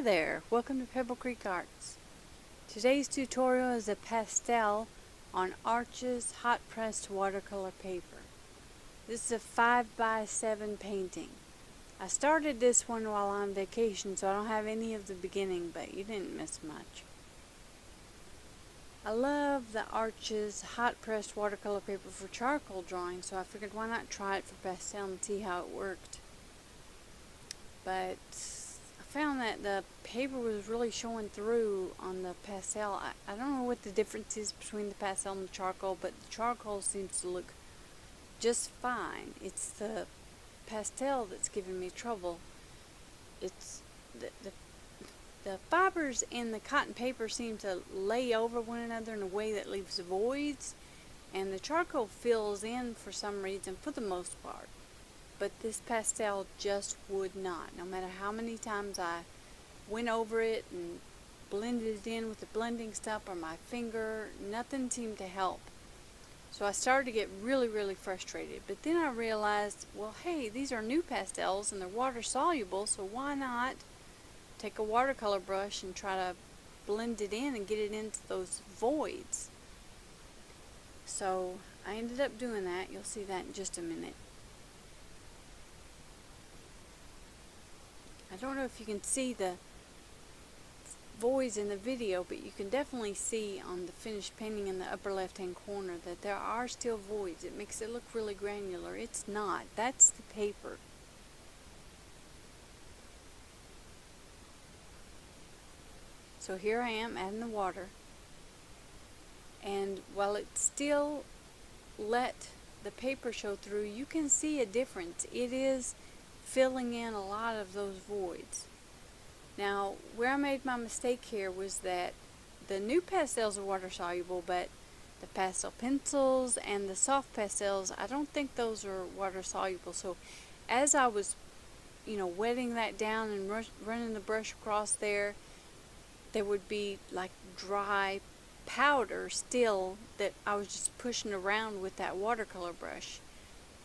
there, welcome to Pebble Creek Arts. Today's tutorial is a pastel on Arches hot pressed watercolor paper. This is a 5x7 painting. I started this one while on vacation, so I don't have any of the beginning, but you didn't miss much. I love the Arches hot pressed watercolor paper for charcoal drawing, so I figured why not try it for pastel and see how it worked. But I found that the paper was really showing through on the pastel. I don't know what the difference is between the pastel and the charcoal, but the charcoal seems to look just fine. It's the pastel that's giving me trouble. It's the fibers in the cotton paper seem to lay over one another in a way that leaves voids, and the charcoal fills in for some reason for the most part. But this pastel just would not. No matter how many times I went over it and blended it in with the blending stuff or my finger, nothing seemed to help. So I started to get really frustrated. But then I realized, well, hey, these are new pastels and they're water soluble, so why not take a watercolor brush and try to blend it in and get it into those voids. So I ended up doing that. You'll see that in just a minute. I don't know if you can see the voids in the video, but you can definitely see on the finished painting in the upper left hand corner that there are still voids. It makes it look really granular. It's not. That's the paper. So here I am adding the water, and while it still let the paper show through, you can see a difference. It is filling in a lot of those voids. Now, where I made my mistake here was that the new pastels are water soluble, but the pastel pencils and the soft pastels, I don't think those are water soluble. So as I was, wetting that down and running the brush across there would be like dry powder still that I was just pushing around with that watercolor brush.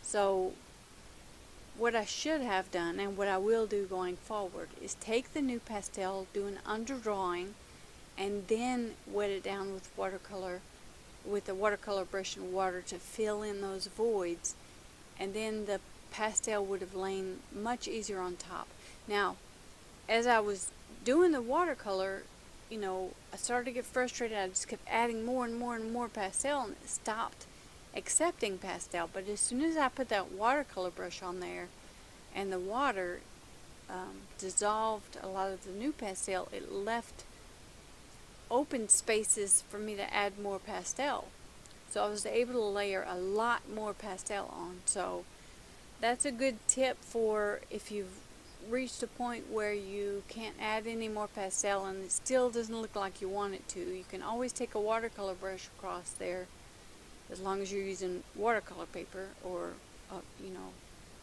So what I should have done, and what I will do going forward, is take the new pastel, do an underdrawing, and then wet it down with watercolor, with the watercolor brush and water to fill in those voids, and then the pastel would have lain much easier on top. Now, as I was doing the watercolor, I started to get frustrated. I just kept adding more and more pastel, and it stopped accepting pastel. But as soon as I put that watercolor brush on there and the water dissolved a lot of the new pastel, it left open spaces for me to add more pastel. So I was able to layer a lot more pastel on. So that's a good tip for if you've reached a point where you can't add any more pastel and it still doesn't look like you want it to. You can always take a watercolor brush across there, as long as you're using watercolor paper or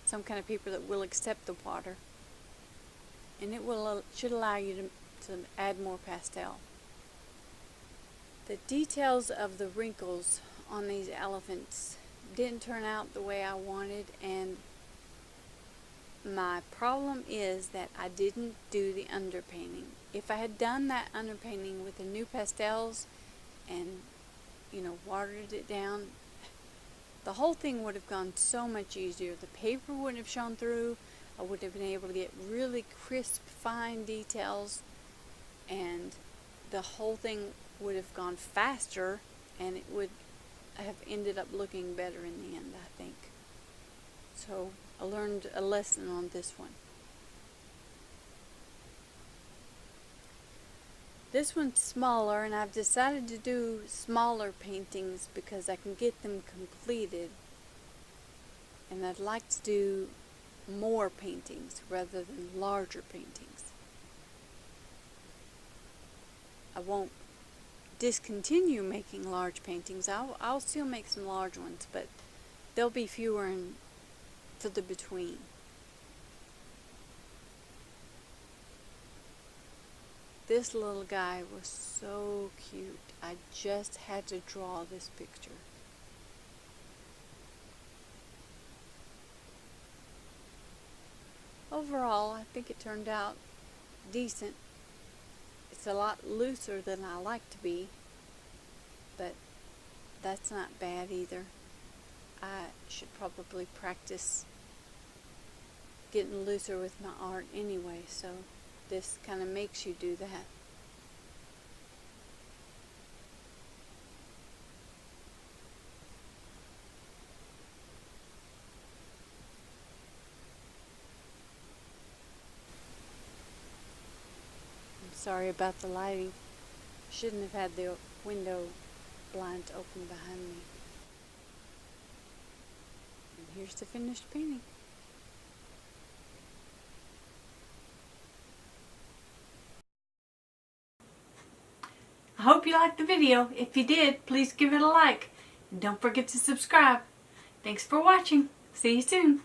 some kind of paper that will accept the water, and it will should allow you to add more pastel. The details of the wrinkles on these elephants didn't turn out the way I wanted, and my problem is that I didn't do the underpainting. If I had done that underpainting with the new pastels and watered it down, the whole thing would have gone so much easier. The paper wouldn't have shown through. I would have been able to get really crisp, fine details, and the whole thing would have gone faster, and it would have ended up looking better in the end, I think. So I learned a lesson on this one. This one's smaller, and I've decided to do smaller paintings because I can get them completed, and I'd like to do more paintings rather than larger paintings. I won't discontinue making large paintings. I'll still make some large ones, but they'll be fewer and further between. This little guy was so cute. I just had to draw this picture. Overall, I think it turned out decent. It's a lot looser than I like to be, but that's not bad either. I should probably practice getting looser with my art anyway, so this kind of makes you do that. I'm sorry about the lighting. Shouldn't have had the window blinds open behind me. And here's the finished painting. I hope you liked the video. If you did, please give it a like. And don't forget to subscribe. Thanks for watching. See you soon.